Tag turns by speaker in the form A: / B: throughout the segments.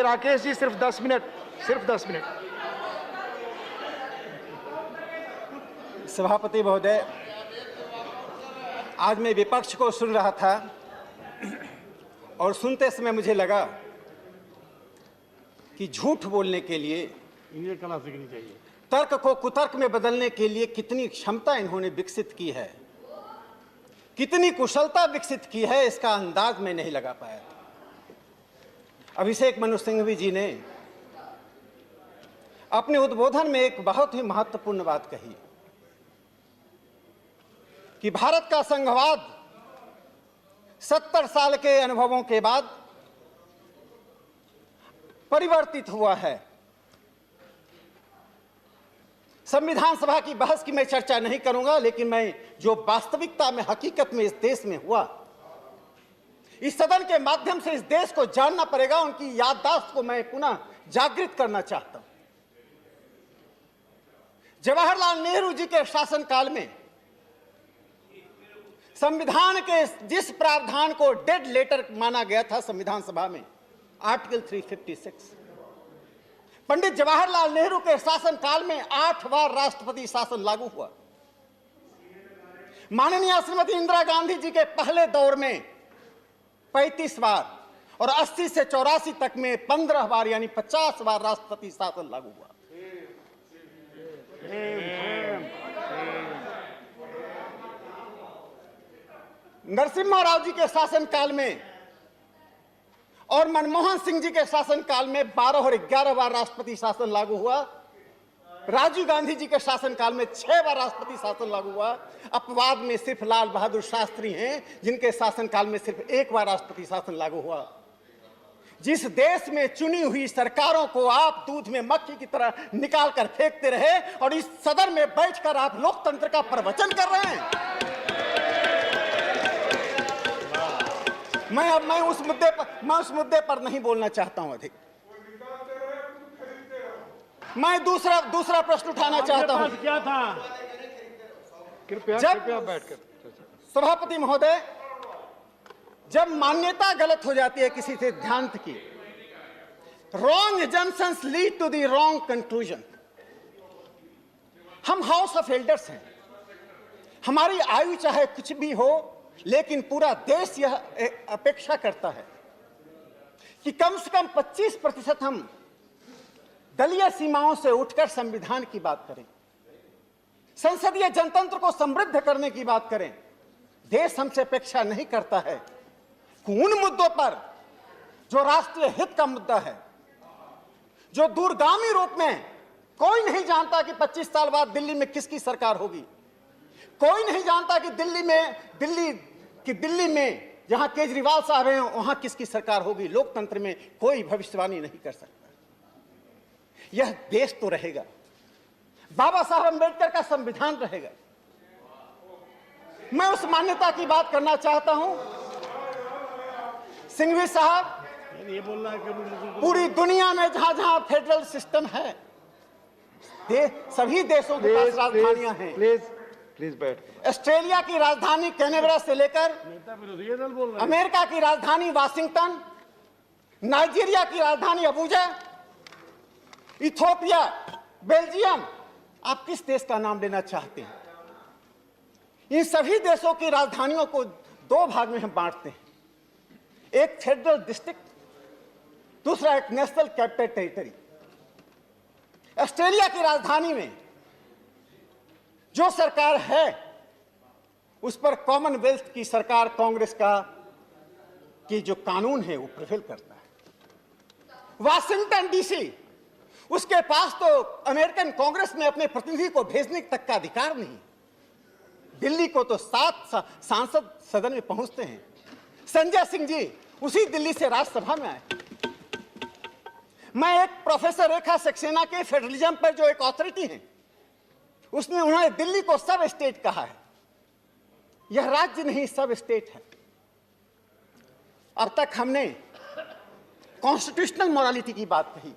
A: राकेश जी सिर्फ 10 मिनट, सिर्फ 10 मिनट।
B: सभापति महोदय, आज मैं विपक्ष को सुन रहा था और सुनते समय मुझे लगा कि झूठ बोलने के लिए,
A: कला सीखनी चाहिए,
B: तर्क को कुतर्क में बदलने के लिए कितनी क्षमता इन्होंने विकसित की है, कितनी कुशलता विकसित की है, इसका अंदाज मैं नहीं लगा पाया। अभिषेक मनु सिंघवी जी ने अपने उद्बोधन में एक बहुत ही महत्वपूर्ण बात कही कि भारत का संघवाद 70 साल के अनुभवों के बाद परिवर्तित हुआ है। संविधान सभा की बहस की मैं चर्चा नहीं करूंगा, लेकिन मैं जो वास्तविकता में, हकीकत में इस देश में हुआ, इस सदन के माध्यम से इस देश को जानना पड़ेगा। उनकी याददाश्त को मैं पुनः जागृत करना चाहता हूं। जवाहरलाल नेहरू जी के शासनकाल में संविधान के जिस प्रावधान को डेड लेटर माना गया था संविधान सभा में, आर्टिकल 356, पंडित जवाहरलाल नेहरू के शासनकाल में 8 बार राष्ट्रपति शासन लागू हुआ। माननीय श्रीमती इंदिरा गांधी जी के पहले दौर में 35 बार और 80 से 84 तक में 15 बार, यानी 50 बार राष्ट्रपति शासन लागू हुआ। नरसिम्हा राव जी के शासनकाल में और मनमोहन सिंह जी के शासनकाल में 12 और 11 बार राष्ट्रपति शासन लागू हुआ। राजीव गांधी जी के शासनकाल में 6 बार राष्ट्रपति शासन लागू हुआ। अपवाद में सिर्फ लाल बहादुर शास्त्री हैं, जिनके शासनकाल में सिर्फ 1 बार राष्ट्रपति शासन लागू हुआ। जिस देश में चुनी हुई सरकारों को आप दूध में मक्खी की तरह निकाल कर फेंकते रहे और इस सदन में बैठकर आप लोकतंत्र का प्रवचन कर रहे हैं। मैं उस मुद्दे पर नहीं बोलना चाहता हूं अधिक। मैं दूसरा प्रश्न उठाना चाहता हूं।
A: क्या था? कृपया बैठकर।
B: सभापति महोदय, जब मान्यता गलत हो जाती है किसी सिद्धांत की, wrong assumptions lead to the wrong conclusion. हम हाउस ऑफ एल्डर्स हैं, हमारी आयु चाहे कुछ भी हो, लेकिन पूरा देश यह अपेक्षा करता है कि कम से कम 25% हम दलीय सीमाओं से उठकर संविधान की बात करें, संसदीय जनतंत्र को समृद्ध करने की बात करें। देश हमसे अपेक्षा नहीं करता है कि उन मुद्दों पर जो राष्ट्रीय हित का मुद्दा है, जो दूरगामी रूप में कोई नहीं जानता कि 25 साल बाद दिल्ली में किसकी सरकार होगी, कोई नहीं जानता कि दिल्ली में जहां केजरीवाल साहब हैं वहां किसकी सरकार होगी। लोकतंत्र में कोई भविष्यवाणी नहीं कर सकता। यह देश तो रहेगा, बाबा साहब अंबेडकर का संविधान रहेगा। मैं उस मान्यता की बात करना चाहता हूं। सिंघवी साहब,
A: ये बोल रहा है कि
B: पूरी दुनिया में जहां जहां फेडरल सिस्टम है, सभी देशों के पास राजधानियां हैं।
A: प्लीज बैठ।
B: ऑस्ट्रेलिया की राजधानी कैनबरा से लेकर अमेरिका की राजधानी वाशिंगटन, नाइजीरिया की राजधानी अबुजा, इथियोपिया, बेल्जियम, आप किस देश का नाम लेना चाहते हैं? इन सभी देशों की राजधानियों को 2 भाग में हम बांटते हैं, एक फेडरल डिस्ट्रिक्ट, दूसरा एक नेशनल कैपिटल टेरिटरी। ऑस्ट्रेलिया की राजधानी में जो सरकार है उस पर कॉमनवेल्थ की सरकार, कांग्रेस की जो कानून है वो प्रिवेल करता है। वाशिंगटन डीसी, उसके पास तो अमेरिकन कांग्रेस में अपने प्रतिनिधि को भेजने तक का अधिकार नहीं। दिल्ली को तो 7 सांसद सदन में पहुंचते हैं। संजय सिंह जी उसी दिल्ली से राज्यसभा में आए। मैं एक प्रोफेसर रेखा सक्सेना के फेडरलिज्म पर जो एक अथॉरिटी है, उन्होंने दिल्ली को सब स्टेट कहा है। यह राज्य नहीं, सब स्टेट है। अब तक हमने कॉन्स्टिट्यूशनल मोरालिटी की बात कही,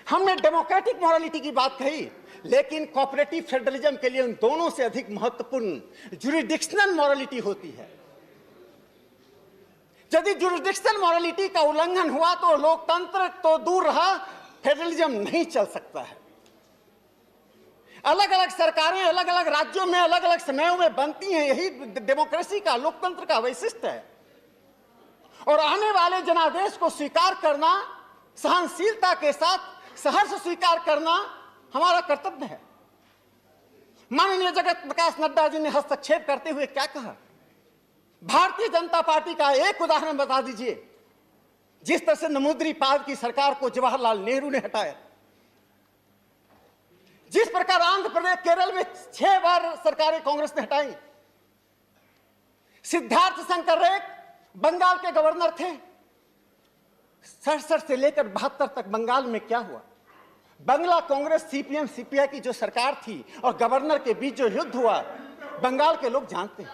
B: हमने डेमोक्रेटिक मोरालिटी की बात कही, लेकिन कोऑपरेटिव फेडरलिज्म के लिए उन दोनों से अधिक महत्वपूर्ण जुरिडिक्शनल मोरालिटी होती है। यदि जुरिडिक्शनल मॉरलिटी का उल्लंघन हुआ तो लोकतंत्र तो दूर रहा, फेडरलिज्म नहीं चल सकता है। अलग अलग सरकारें अलग अलग राज्यों में अलग अलग समयों में बनती हैं, यही डेमोक्रेसी का, लोकतंत्र का वैशिष्ट्य है। और आने वाले जनादेश को स्वीकार करना, सहनशीलता के साथ सहर्ष स्वीकार करना हमारा कर्तव्य है। माननीय जगत प्रकाश नड्डा जी ने हस्तक्षेप करते हुए क्या कहा? भारतीय जनता पार्टी का एक उदाहरण बता दीजिए जिस तरह से नमूद्रीपाद की सरकार को जवाहरलाल नेहरू ने हटाया, जिस प्रकार आंध्र प्रदेश केरल में 6 बार सरकारें कांग्रेस ने हटाई। सिद्धार्थ शंकर रे बंगाल के गवर्नर थे, 67 से लेकर 72 तक बंगाल में क्या हुआ? बंगला कांग्रेस सीपीएम सीपीआई की जो सरकार थी और गवर्नर के बीच जो युद्ध हुआ, बंगाल के लोग जानते हैं।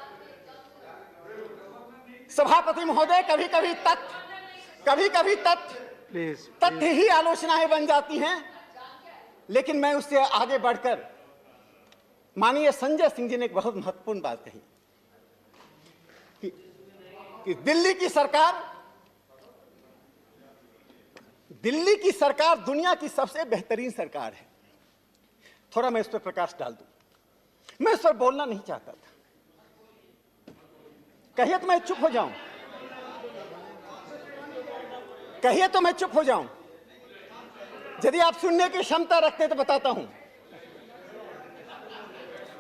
B: सभापति महोदय, कभी कभी तथ्य ही आलोचनाएं बन जाती हैं, लेकिन मैं उससे आगे बढ़कर माननीय संजय सिंह जी ने एक बहुत महत्वपूर्ण बात कही कि दिल्ली की सरकार दुनिया की सबसे बेहतरीन सरकार है। थोड़ा मैं इस पर प्रकाश डाल दूं। मैं इस पर बोलना नहीं चाहता था, कहिए तो मैं चुप हो जाऊं, कहिए तो मैं चुप हो जाऊं। यदि आप सुनने की क्षमता रखते हैं तो बताता हूं।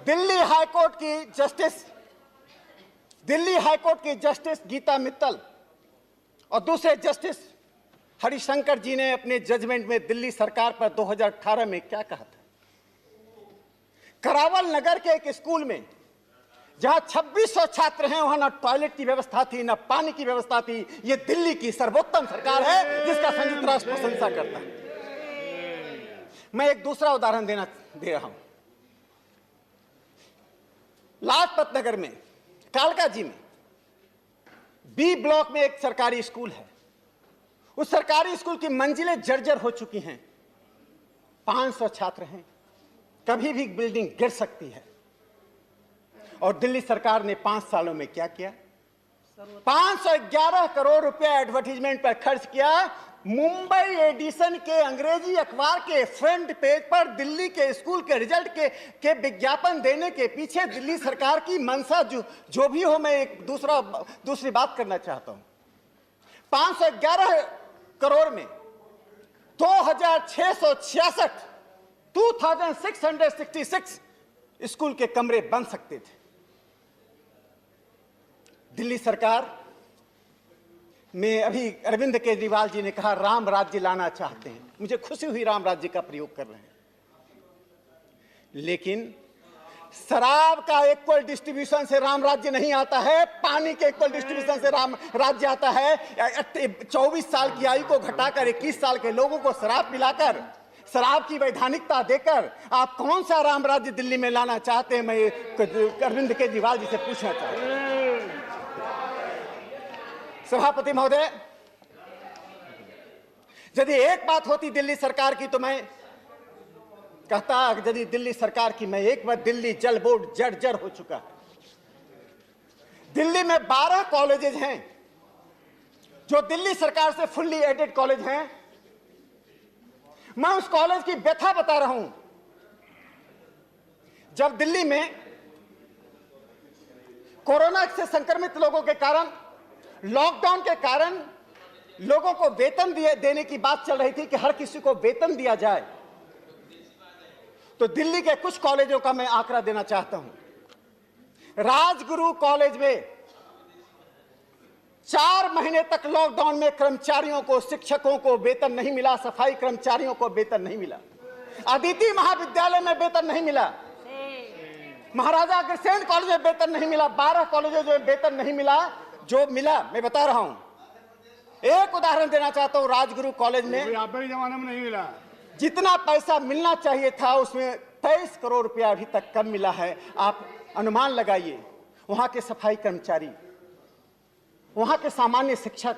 B: दिल्ली हाईकोर्ट की जस्टिस गीता मित्तल और दूसरे जस्टिस हरिशंकर जी ने अपने जजमेंट में दिल्ली सरकार पर 2018 में क्या कहा था? करावल नगर के एक स्कूल में जहां 2600 छात्र हैं, वहां ना टॉयलेट की व्यवस्था थी, ना पानी की व्यवस्था थी। यह दिल्ली की सर्वोत्तम सरकार है जिसका संयुक्त राष्ट्र प्रशंसा करता है। मैं एक दूसरा उदाहरण दे रहा हूं। लाजपत नगर में, कालका जी में, बी ब्लॉक में एक सरकारी स्कूल है। उस सरकारी स्कूल की मंजिलें जर्जर हो चुकी हैं, 500 छात्र हैं, कभी भी बिल्डिंग गिर सकती है। और दिल्ली सरकार ने 5 सालों में क्या किया? 511 करोड़ रुपया एडवर्टीजमेंट पर खर्च किया। मुंबई एडिशन के अंग्रेजी अखबार के फ्रंट पेज पर दिल्ली के स्कूल के रिजल्ट के विज्ञापन देने के पीछे दिल्ली सरकार की मंशा जो भी हो, मैं एक दूसरी बात करना चाहता हूं। 511 करोड़ में 2666 स्कूल के कमरे बन सकते थे। दिल्ली सरकार में अभी अरविंद केजरीवाल जी ने कहा राम राज्य लाना चाहते हैं। मुझे खुशी हुई राम राज्य का प्रयोग कर रहे हैं, लेकिन शराब का इक्वल डिस्ट्रीब्यूशन से राम राज्य नहीं आता है, पानी के इक्वल डिस्ट्रीब्यूशन से राम राज्य आता है। 24 साल की आयु को घटाकर 21 साल के लोगों को शराब पिलाकर, शराब की वैधानिकता देकर आप कौन सा राम राज्य दिल्ली में लाना चाहते हैं? मैं अरविंद केजरीवाल जी से पूछना चाहता हूं। सभापति महोदय, यदि एक बात होती दिल्ली सरकार की तो मैं कहता, यदि दिल्ली सरकार की, मैं एक बार, दिल्ली जल बोर्ड जर्जर हो चुका है। दिल्ली में 12 कॉलेजेस हैं जो दिल्ली सरकार से फुल्ली एडेड कॉलेज हैं। मैं उस कॉलेज की व्यथा बता रहा हूं। जब दिल्ली में कोरोना से संक्रमित लोगों के कारण, लॉकडाउन के कारण लोगों को वेतन देने की बात चल रही थी कि हर किसी को वेतन दिया जाए, तो दिल्ली के कुछ कॉलेजों का मैं आंकड़ा देना चाहता हूं। राजगुरु कॉलेज में 4 महीने तक लॉकडाउन में कर्मचारियों को, शिक्षकों को वेतन नहीं मिला, सफाई कर्मचारियों को वेतन नहीं मिला, अदिति महाविद्यालय में वेतन नहीं मिला, महाराजा अग्रसेन कॉलेज में वेतन नहीं मिला, 12 कॉलेजों में वेतन नहीं मिला। जो मिला मैं बता रहा हूं, एक उदाहरण देना चाहता हूं। राजगुरु कॉलेज में
A: आपके जमाने में नहीं मिला,
B: जितना पैसा मिलना चाहिए था उसमें 23 करोड़ रुपया अभी तक कम मिला है। आप अनुमान लगाइए, वहां के सफाई कर्मचारी, वहां के सामान्य शिक्षक,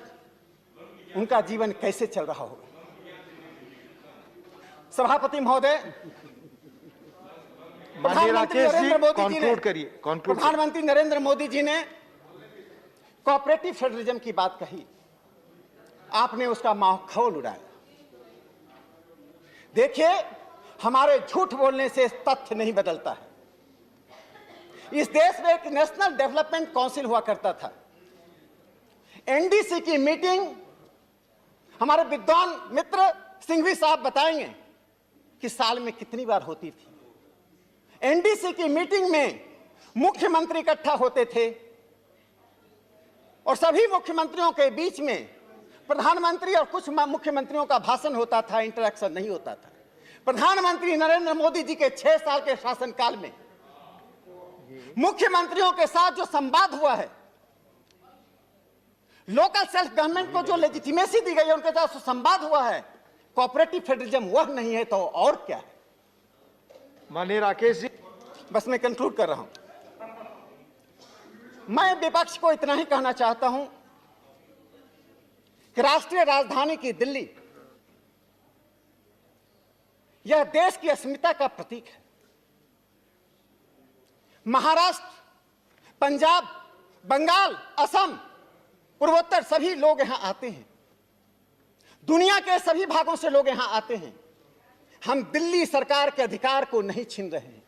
B: उनका जीवन कैसे चल रहा होगा? सभापति महोदय, प्रधानमंत्री नरेंद्र मोदी जी ने कोऑपरेटिव फेडरलिज्म की बात कही, आपने उसका माखौल उड़ाया। देखिए, हमारे झूठ बोलने से तथ्य नहीं बदलता है। इस देश में एक नेशनल डेवलपमेंट काउंसिल हुआ करता था। एनडीसी की मीटिंग हमारे विद्वान मित्र सिंघवी साहब बताएंगे कि साल में कितनी बार होती थी। एनडीसी की मीटिंग में मुख्यमंत्री इकट्ठा होते थे और सभी मुख्यमंत्रियों के बीच में प्रधानमंत्री और कुछ मुख्यमंत्रियों का भाषण होता था, इंटरेक्शन नहीं होता था। प्रधानमंत्री नरेंद्र मोदी जी के 6 साल के शासनकाल में मुख्यमंत्रियों के साथ जो संवाद हुआ है, लोकल सेल्फ गवर्नमेंट को जो लेजिटिमेसी दी गई है, उनके साथ संवाद हुआ है, कोऑपरेटिव फेडरलिज्म वह नहीं है तो और क्या है?
A: माननीय राकेश जी,
B: बस मैं कंक्लूड कर रहा हूं। मैं विपक्ष को इतना ही कहना चाहता हूं कि राष्ट्रीय राजधानी की दिल्ली यह देश की अस्मिता का प्रतीक है। महाराष्ट्र, पंजाब, बंगाल, असम, पूर्वोत्तर सभी लोग यहां आते हैं। दुनिया के सभी भागों से लोग यहां आते हैं। हम दिल्ली सरकार के अधिकार को नहीं छीन रहे हैं।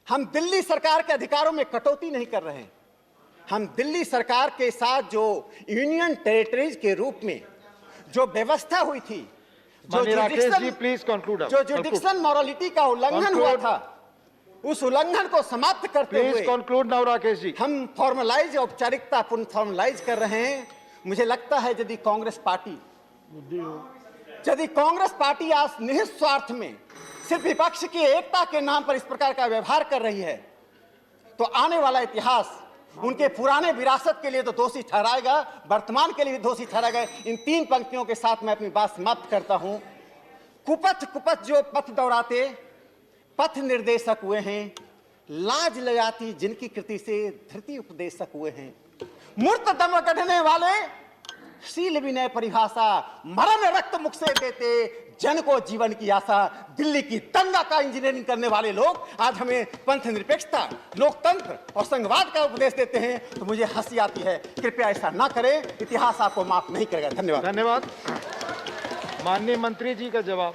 B: हम दिल्ली सरकार के अधिकारों में कटौती नहीं कर रहे हैं। हम दिल्ली सरकार के साथ जो यूनियन टेरिटरीज के रूप में जो व्यवस्था हुई थी, जो जुडिक्शन मॉरलिटी का उल्लंघन हुआ था, उस उल्लंघन को समाप्त करते हुए
A: कंक्लूड नाउ राकेश जी।
B: हम फॉर्मलाइज, औपचारिकता पूर्ण फॉर्मलाइज कर रहे हैं। मुझे लगता है यदि कांग्रेस पार्टी आज निहित स्वार्थ में सिर्फ विपक्ष की एकता के नाम पर इस प्रकार का व्यवहार कर रही है, तो आने वाला इतिहास उनके पुराने विरासत के लिए तो दोषी ठहराएगा, वर्तमान के लिए भी दोषी ठहराएगा। इन 3 पंक्तियों के साथ मैं अपनी बात समाप्त करता हूं। कुपथ जो पथ दौड़ाते पथ निर्देशक हुए हैं, लाज लगाती जिनकी कृति से धृति उपदेशक हुए हैं। मूर्त दम गढ़ने वाले शील विनय परिभाषा, मरण रक्त मुख से देते जन को जीवन की आशा। दिल्ली की दंगा का इंजीनियरिंग करने वाले लोग आज हमें पंथ निरपेक्षता, लोकतंत्र और संघवाद का उपदेश देते हैं, तो मुझे हंसी आती है। कृपया ऐसा ना करें, इतिहास आपको माफ नहीं करेगा। धन्यवाद।
A: धन्यवाद। माननीय मंत्री जी का जवाब।